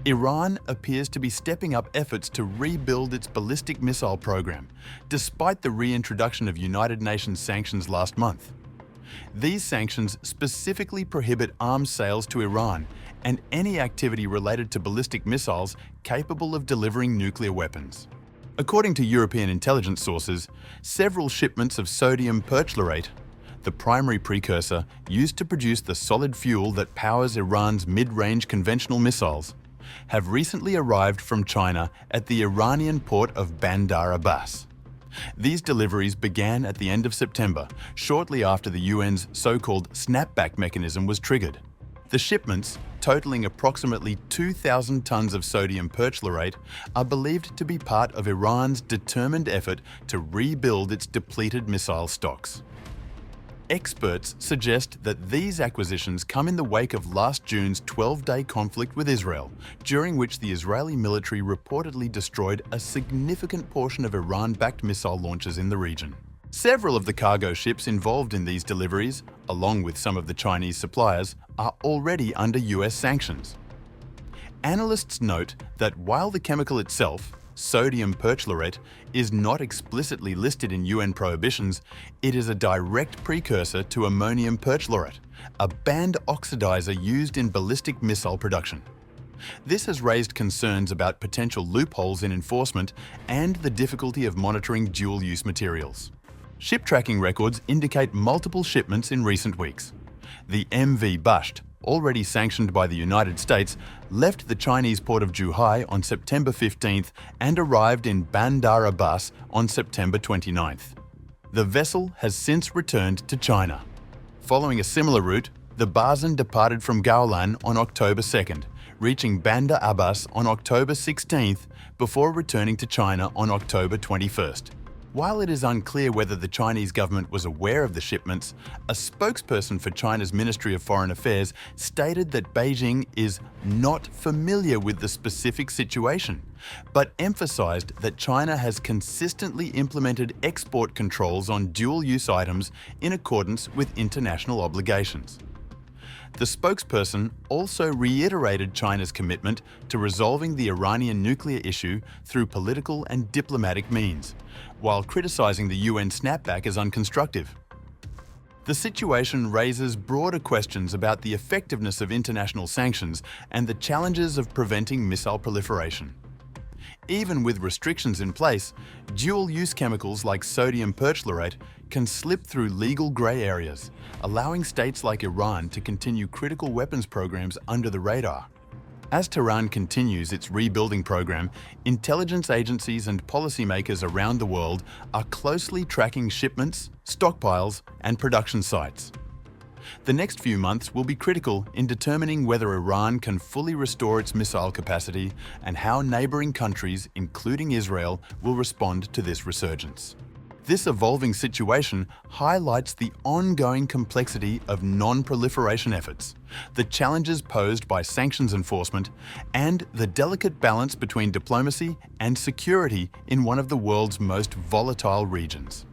Iran appears to be stepping up efforts to rebuild its ballistic missile program, despite the reintroduction of United Nations sanctions last month. These sanctions specifically prohibit arms sales to Iran and any activity related to ballistic missiles capable of delivering nuclear weapons. According to European intelligence sources, several shipments of sodium perchlorate, the primary precursor used to produce the solid fuel that powers Iran's mid-range conventional missiles, have recently arrived from China at the Iranian port of Bandar Abbas. These deliveries began at the end of September, shortly after the UN's so-called snapback mechanism was triggered. The shipments, totaling approximately 2,000 tons of sodium perchlorate, are believed to be part of Iran's determined effort to rebuild its depleted missile stocks. Experts suggest that these acquisitions come in the wake of last June's 12-day conflict with Israel, during which the Israeli military reportedly destroyed a significant portion of Iran-backed missile launches in the region. Several of the cargo ships involved in these deliveries, along with some of the Chinese suppliers, are already under US sanctions. Analysts note that while the chemical itself, sodium perchlorate, is not explicitly listed in UN prohibitions, it is a direct precursor to ammonium perchlorate, a banned oxidizer used in ballistic missile production. This has raised concerns about potential loopholes in enforcement and the difficulty of monitoring dual-use materials. Ship tracking records indicate multiple shipments in recent weeks. The MV Basht, already sanctioned by the United States, left the Chinese port of Zhuhai on September 15th and arrived in Bandar Abbas on September 29th. The vessel has since returned to China. Following a similar route, the Barzan departed from Gaolan on October 2nd, reaching Bandar Abbas on October 16th before returning to China on October 21st. While it is unclear whether the Chinese government was aware of the shipments, a spokesperson for China's Ministry of Foreign Affairs stated that Beijing is not familiar with the specific situation, but emphasized that China has consistently implemented export controls on dual-use items in accordance with international obligations. The spokesperson also reiterated China's commitment to resolving the Iranian nuclear issue through political and diplomatic means, while criticizing the UN snapback as unconstructive. The situation raises broader questions about the effectiveness of international sanctions and the challenges of preventing missile proliferation. Even with restrictions in place, dual-use chemicals like sodium perchlorate can slip through legal grey areas, allowing states like Iran to continue critical weapons programs under the radar. As Tehran continues its rebuilding program, intelligence agencies and policymakers around the world are closely tracking shipments, stockpiles, and production sites. The next few months will be critical in determining whether Iran can fully restore its missile capacity and how neighboring countries, including Israel, will respond to this resurgence. This evolving situation highlights the ongoing complexity of non-proliferation efforts, the challenges posed by sanctions enforcement, and the delicate balance between diplomacy and security in one of the world's most volatile regions.